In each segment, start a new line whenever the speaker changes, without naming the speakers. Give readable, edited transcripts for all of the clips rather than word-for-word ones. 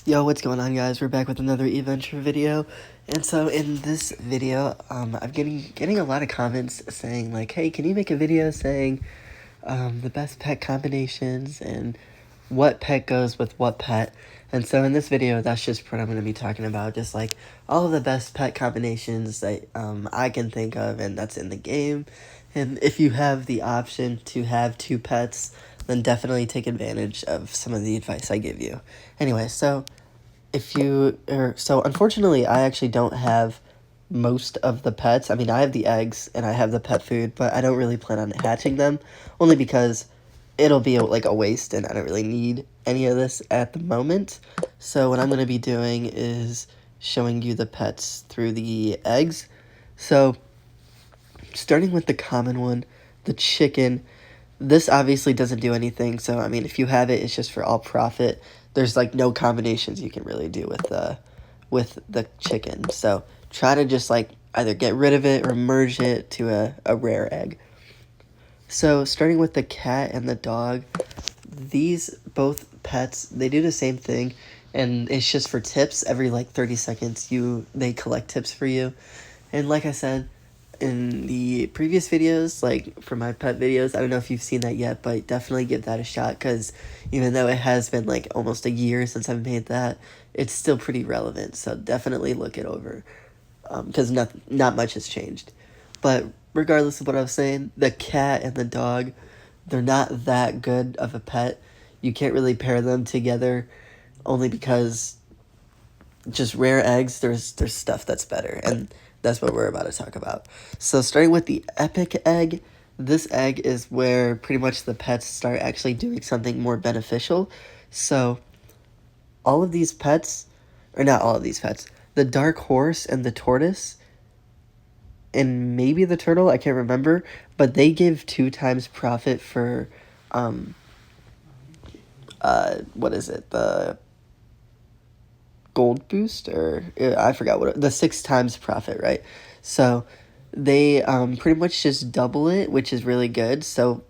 Yo, what's going on, guys? We're back with another Eatventure video. And so in this video, I'm getting a lot of comments saying like, hey, can you make a video saying the best pet combinations and what pet goes with what pet? And so in this video, that's just what I'm going to be talking about, just like all of the best pet combinations that I can think of and that's in the game. And if you have the option to have two pets, then definitely take advantage of some of the advice I give you. Anyway, so unfortunately, I actually don't have most of the pets. I mean, I have the eggs and I have the pet food, but I don't really plan on hatching them, only because it'll be like a waste and I don't really need any of this at the moment. So what I'm going to be doing is showing you the pets through the eggs. So starting with the common one, the chicken. This obviously doesn't do anything, so I mean, if you have it, it's just for all profit. There's like no combinations you can really do with the chicken. So try to just like either get rid of it or merge it to a rare egg. So starting with the cat and the dog, these both pets, they do the same thing, and it's just for tips. Every like 30 seconds they collect tips for you. And like I said in the previous videos, like for my pet videos, I don't know if you've seen that yet, but definitely give that a shot, because even though it has been like almost a year since I've made that, it's still pretty relevant. So definitely look it over, because not much has changed. But regardless of what I was saying, the cat and the dog, they're not that good of a pet. You can't really pair them together, only because just rare eggs, there's stuff that's better, and that's what we're about to talk about. So starting with the epic egg, this egg is where pretty much the pets start actually doing something more beneficial. So all of these pets, or not all of these pets, the dark horse and the tortoise, and maybe the turtle, I can't remember, but they give 2 times profit for what is it, the gold boost, or I forgot what the 6 times profit, right? So they pretty much just double it, which is really good. So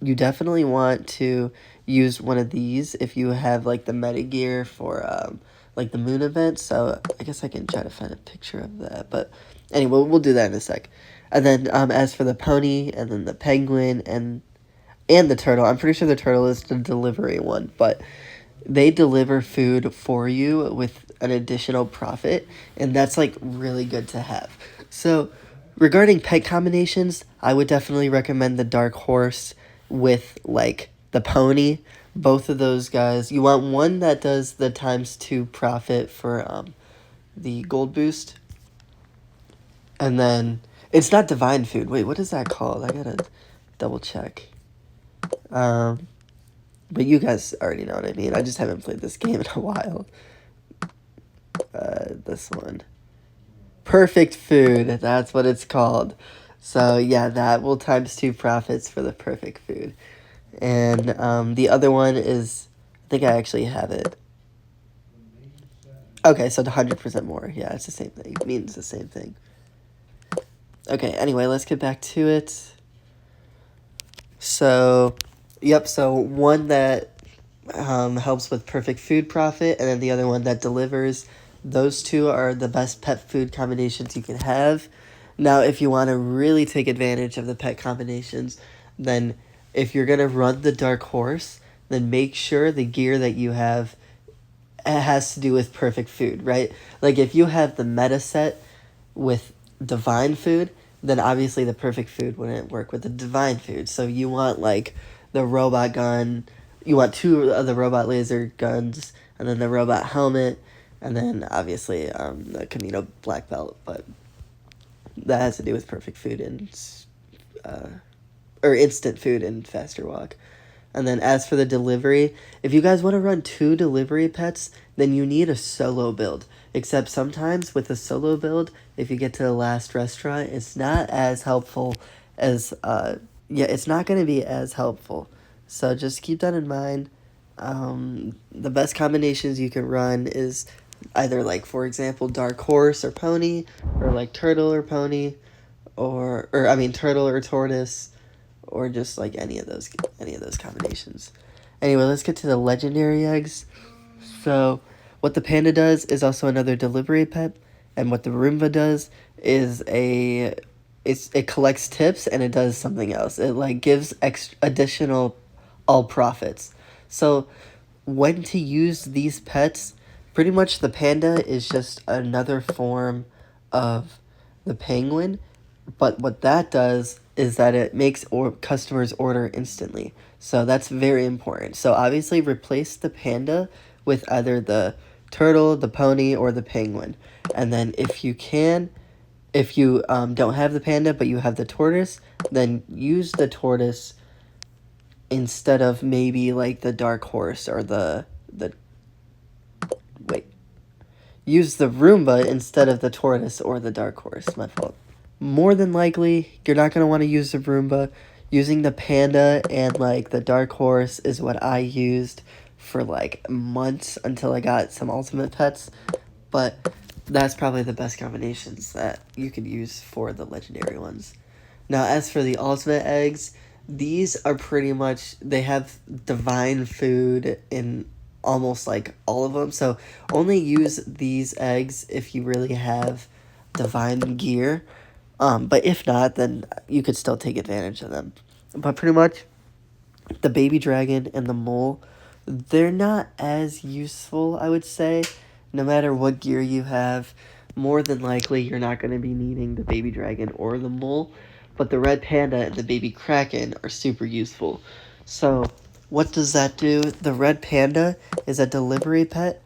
you definitely want to use one of these if you have like the meta gear for like the moon event. So I guess I can try to find a picture of that, but anyway, we'll do that in a sec. And then as for the pony and then the penguin and the turtle, I'm pretty sure the turtle is the delivery one, but they deliver food for you with an additional profit, and that's like really good to have. So regarding pet combinations, I would definitely recommend the dark horse with like the pony. Both of those guys, you want one that does the ×2 profit for the gold boost, and then it's not divine food. Wait, what is that called? I gotta double check. But you guys already know what I mean. I just haven't played this game in a while. This one. Perfect food. That's what it's called. So yeah, that will ×2 profits for the perfect food. And the other one is, I think I actually have it. Okay, so 100% more. Yeah, it's the same thing. It means the same thing. Okay, anyway, let's get back to it. So, yep, so one that helps with perfect food profit, and then the other one that delivers. Those two are the best pet food combinations you can have. Now, if you want to really take advantage of the pet combinations, then if you're going to run the dark horse, then make sure the gear that you have has to do with perfect food, right? Like if you have the meta set with divine food, then obviously the perfect food wouldn't work with the divine food. So you want like the robot gun, you want 2 of the robot laser guns, and then the robot helmet, and then obviously the Camino black belt. But that has to do with perfect food and or instant food and faster walk. And then as for the delivery, if you guys want to run 2 delivery pets, then you need a solo build. Except sometimes with a solo build, if you get to the last restaurant, it's not as helpful as, it's not going to be as helpful. So just keep that in mind. The best combinations you can run is either like, for example, dark horse or pony, or like turtle or pony, or I mean turtle or tortoise, or just like any of those combinations. Anyway, let's get to the legendary eggs. So What the panda does is also another delivery pet, and what the Roomba does is it collects tips and it does something else. It like gives additional all profits. So when to use these pets, pretty much the panda is just another form of the penguin, but what that does is that it makes customers order instantly. So that's very important. So obviously replace the panda with either the turtle, the pony, or the penguin. And then if you don't have the panda but you have the tortoise, then use the tortoise instead of maybe like the dark horse or the wait. Use the Roomba instead of the tortoise or the dark horse. My fault. More than likely, you're not going to want to use the Roomba. Using the panda and like the dark horse is what I used for like months until I got some ultimate pets. But that's probably the best combinations that you could use for the legendary ones. Now, as for the ultimate eggs, these are pretty much, they have divine food in almost like all of them. So only use these eggs if you really have divine gear. But if not, then you could still take advantage of them. But pretty much, the baby dragon and the mole, they're not as useful, I would say. No matter what gear you have, more than likely you're not going to be needing the baby dragon or the mole. But the red panda and the baby kraken are super useful. So, what does that do? The red panda is a delivery pet,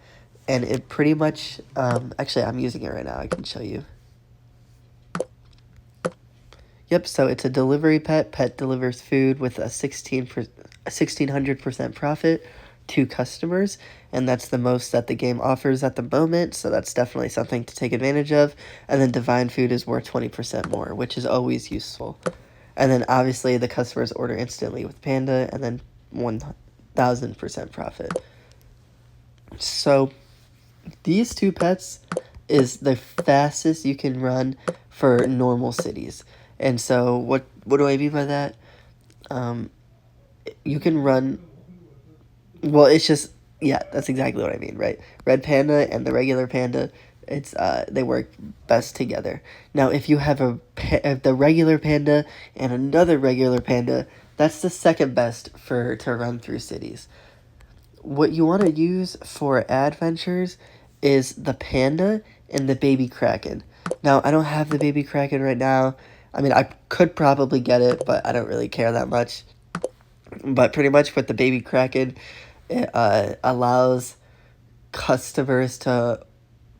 and it pretty much, actually, I'm using it right now. I can show you. Yep, so it's a delivery pet. Pet delivers food with a 1,600% profit to customers, and that's the most that the game offers at the moment, so that's definitely something to take advantage of. And then divine food is worth 20% more, which is always useful. And then obviously the customers order instantly with Panda, and then 1,000% profit. So these two pets is the fastest you can run for normal cities. And so what do I mean by that? You can run, well, it's just, yeah, that's exactly what I mean, right? Red panda and the regular panda, it's they work best together. Now, if you have the regular panda and another regular panda, that's the second best for to run through cities. What you want to use for adventures is the panda and the baby kraken. Now, I don't have the baby kraken right now. I mean, I could probably get it, but I don't really care that much. But pretty much with the baby kraken, it allows customers to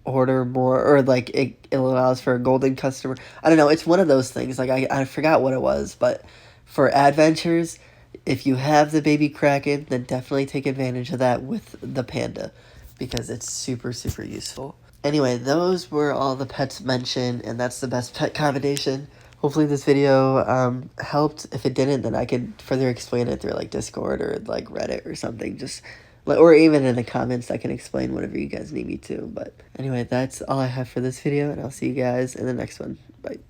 order more, or like it allows for a golden customer. I don't know, it's one of those things. Like I forgot what it was, but for adventures, if you have the baby kraken, then definitely take advantage of that with the panda, because it's super useful. Anyway, those were all the pets mentioned, and that's the best pet combination. Hopefully this video helped. If it didn't, then I could further explain it through like Discord or like Reddit or something. Just or even in the comments, I can explain whatever you guys need me to. But anyway, that's all I have for this video, and I'll see you guys in the next one. Bye.